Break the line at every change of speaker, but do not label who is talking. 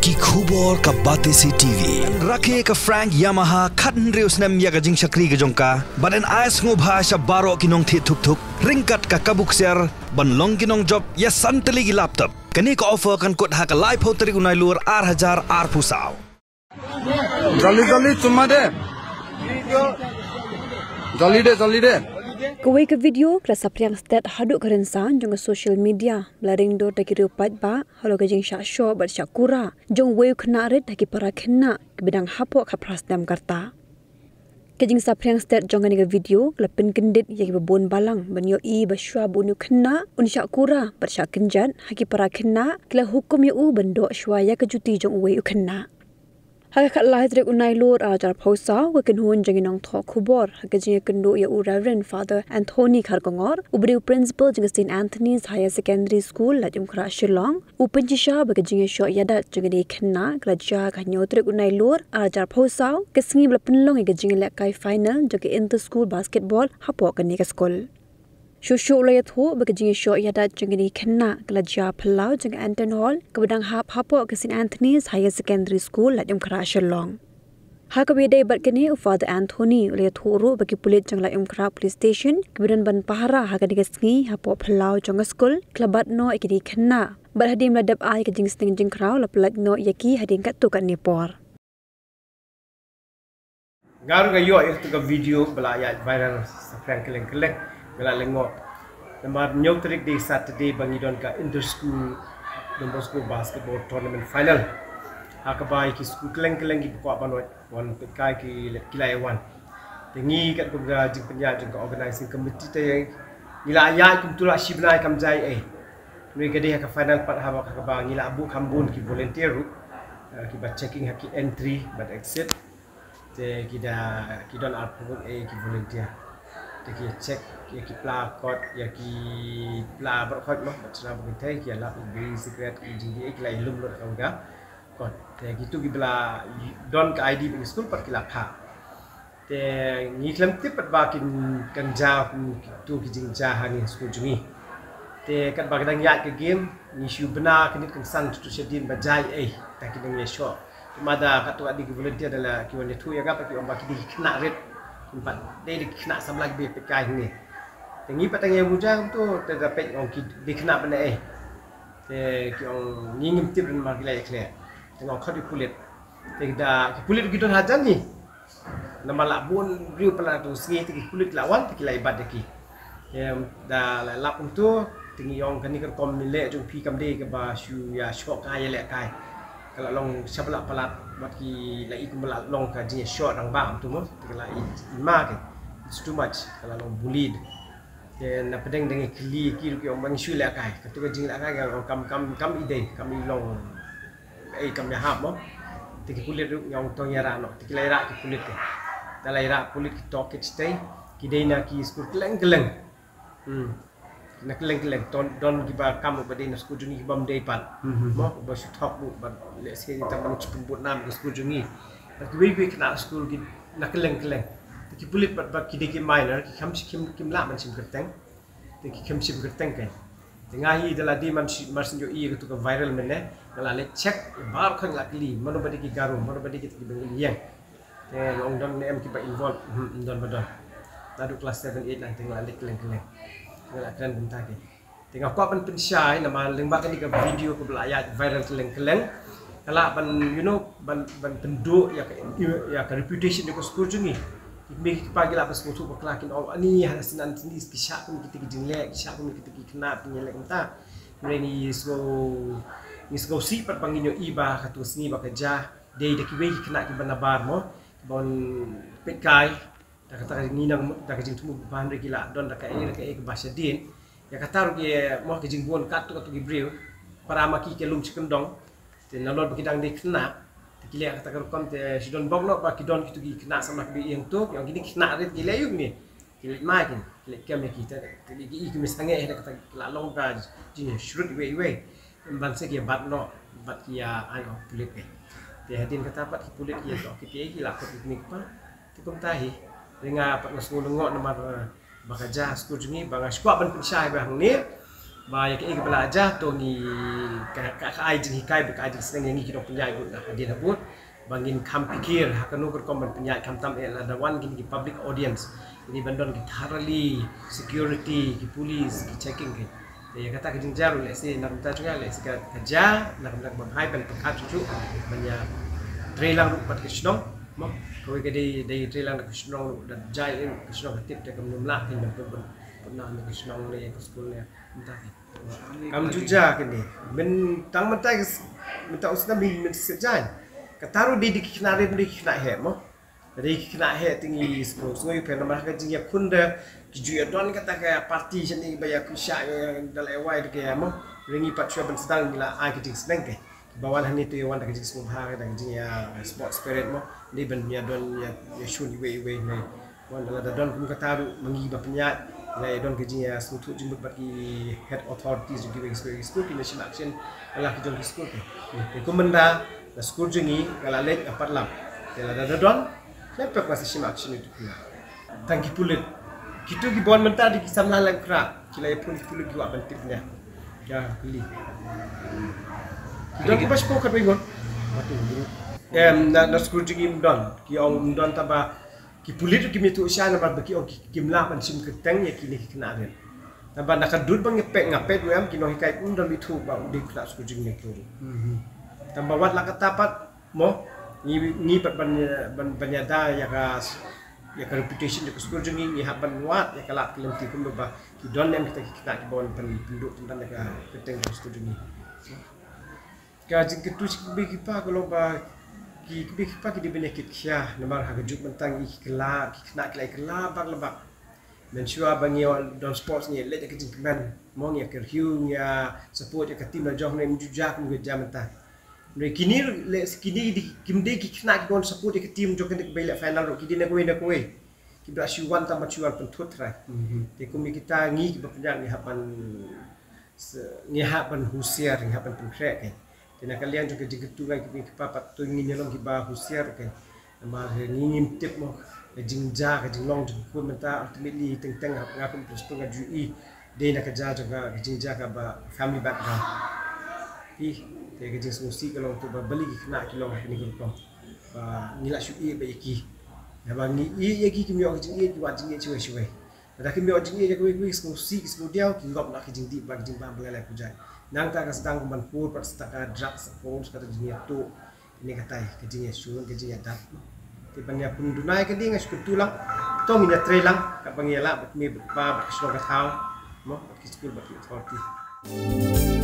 ki khubor ka bate si TV rakhe ka Frank Yamaha khatn reus nam ya ka jing shakri ka jongka baden ais ngo bhasha baro kinong thi thuk thuk ringkat ka kabuk ser ban long kinong job ya santali gi laptop kani ka offer kan kot ha ka live hotari unai lur 8000 ar pusau
जल्दी चुम्मा दे जल्दी दे
Kawai ke video kelas apriang stat haduk kerensan jong social media blaring do taki rupat ba halo ke jing syak show bar syakura jong weu kena red taki para kena ke bidang hapo ka prasdam karta ke jing sapriang stat jong ni ke video lepin kendit ya bon balang banyo I baswa bunu kena un syakura bar syak kenjan haki para kena kala hukum yu bendo syaya ke juti jong weu kena Haka lai trek unai lur ajar pausa wakin hun jangi nong thok khubor haka jinga kendo ya Reverend Father Anthony Kharkongor ubriu principal jinga St Anthony's Higher Secondary School la jumkra Shillong upenjisha baka jinga sho yada jinga ni khenna klaja kanyo trek unai lur ajar pausa kesingi bla penlong ga jinga la kai final jaga inter school basketball hapo kani ka school Shushu ulayat hu baka jinga sho yada jinga ni khenna klaja phalau jinga Anton Hall kabadang hap hapo ke St Anthony's Higher Secondary School la jumkra Shillong Haka bidai bat kini Father Anthony ulayat hu ru baki pulit jangla jumkra police station kemudian ban pahara haka digasngi hapo phalau janga school klabat no ikidi khenna bar hadim ladap ai ke jing sting jing kraw la pelat no yaki hadin kat tu kat nepor
Garu ga yo itu ga video bela ya viral sa Frank keleng Gala lengo namar nyok trik di Saturday bangidon ka inter school Don Bosco basketball tournament final hakabai ki school keleng ki ko banoi wan kai ki kilai wan tengi kat ko ga jing penya jing ka organizing committee te ngila ya kum tula shibnai kam jai ni ga de ka final pat ha ka ba ngila abu kambun ki volunteer ki ba checking haki entry but exit te ki don approve ki volunteer ki check ki pla code ya ki pla code mah macam begitu ki ala beri secret ki jadi ki lai lum lot kau ga code te gitu ki bela don ka ID bagi school pat ki la kha te ni klam tip pat ba kin kan ja tu ki jing ja hani school jungi te kat ba kadang ya ke game ni shu bena kan kan san tu sedin ba jai ta ki dang ye show mada kat tu adi ki volunteer adalah ki wan tu ya ga pa ki om ba ki kena red tempat dia kena samlag be pekai ni tengi patang yang bujang tu terdapat orang di kena benda te ki orang ngingim tip dan margila clear tengok kau di kulit tidak kulit gitu hajan ni nama labun riu pala tu sengi ti kulit lawan ti lai bad ki da lap tu tengi orang kan ni kan kom milek jung pi kam de ke ba shu ya shok kai le kai kalau long sabla palat buat ki lai ku melak long ka je short rang bam tu mo kalau ima ke it's too much kalau long bullied dan na pedeng dengan kli ki ki orang bang shu le kai ka tu ka jing la kai kam ide kam long kam ya hap mo ti kulit yang tong ya ra no ti lai ra ki kulit ke da lai ra kulit ki tok ki stay ki de na ki school keleng na keleng don giba kamu pada na school jungi bam day pat mo ba should talk bu but let's say kita ban pembut nam ke school jungi but we kena school ki na keleng ki pulit bat ki de ki minor ki kim la man sim kerteng ki kim sim kerteng kan tengah hi dala di man jo I ke tu ka viral mene ngala le check bar khang la kli mano badi ki garu mano badi ki bengil yang te long don em ki ba involve don badon nadu kelas 7 8 9 tengah le keleng Ngala kan bentar ke. Tengok kau pan pensyai nama lembak ni ke video ke belayat viral keleng. Kalau pan ban penduk ya ke reputation di school jungi. Iki pagi lah pas school berkelakin ni hasinan sini kisah pun kita jenglek, kisah pun kita kena penyelek entah. Ni so si pat panginyo iba katu sini bakaja day dekiwe kena ki banabar mo. Bon pekai dah kata ni nang dah kejing tumu bahan regila don dah kai ke bahasa din ya kata ru ke mo kejing bon katu gibril para maki ke lum cikendong te nalor bekidang de kena te kile kata kon te sidon bogno ba kidon kitu gi kena sama bi yang tu yang gini kena rit gile yuk ni kile makin kile kem kita te gi ki misange kata la long ga jing shrut we ban se ke bat no bat ya ai kulit te hadin kata pat kulit ya to ki la ko teknik pa te kom tahi dengan apa ngulungok nomor bakaja school jungi banga squad ban pensyai bang ni ba ya ke belajar to ni ka ai jing hikai ba ka jing seneng yang kita punya ikut nah dia pun bangin kam pikir hakanu berkomen punya kam tam ada one gini public audience ini bandon ki thoroughly security ki police ki checking ki ya kata ke jing jaru le si nak minta juga le si kerja nak hai ban pekat cucu banyak trailang rupat ke snong mo ko ke dei trailang ke snong dan jai ke snong tip te kam numlah tin ban pernah ke snong le ke school le minta kam juja ke ni men tang mentai minta usna min sejan kataru di kinare di kina he mo dari kina he tinggi school sungui pen nomor ka jing ya kunda kiju ya don kata ka party sini baya kusya dal ewai de ke mo ringi patria ban sedang bila ai ke jing seneng ke bawan hani tu yawan ka jing school ha ka jing ya sport spirit mo di ban ya don ya shun we ne wan da don kum kataru mengi ba penyat lai don ke jing ya sutu jembut bagi head authorities juga bagi school ki national action ala ke jong school ke komenda la school jingi kala lek apat lam tela da don lepek masih simak sini tu pula tangki pulit kitu ki bon mentar di kisam lalang kra kila ya pulit ki wa bantipnya ya kili kita ki pas pokat bingon na school jingi don ki ong don taba ki pulit ki mitu sya na bagi ong ki mla ban sim keteng ya kini ki kena den taba nakadut bang ngapet wem ki no hikai un don bitu ba di kelas school jingi tu tambawat la katapat mo ni banyada ya ka reputation ya school jengi ni haban wat ya kalak kelenti kum ba ki don nem kita kita ki bon penduduk tentang ka keteng school jengi ka jing ketu ki pa kalau ba ki pa ki di benekit kya nomor ha juk mentang ki kela ki kena kela bak lebak men shua bangi don sports ni le ke jing men mong ya kerhiu ya support ya ka tim na jong nem jujak mu ge jamanta kini di kimde ki kena ki don support ke team jokan ke bela final ro ki dina kowe ki bra shuwan tambah shuwan pun thutrai te kumi kita ngi ki bapnya ni hapan husiar ni hapan pengkrek ke dina kalian juga jigetu ki papat tu ngi nyelong ki ba husiar ke ma ngi tip mo jingja ke jinglong ku menta ultimately teng ngapun terus ngajui de na kerja juga jingja ka ba family background te ke jing musi kalau tu beli kena kilo ni ko ba nila shu e ba iki ya ba ni e ki myo jing e wa jing e chwe da ki myo jing e ko musi dia ki ngop na ki jing di ba jing ba bela ku jai nang ta ka sedang ban pur pat staka drugs phones kata jing tu ini katai ke jing shu ke jing dat te banya pun dunai ke ding sku tulang tong nya trelang ka bangiala bat mi ba ba slo ka thau mo ki school ba ki authority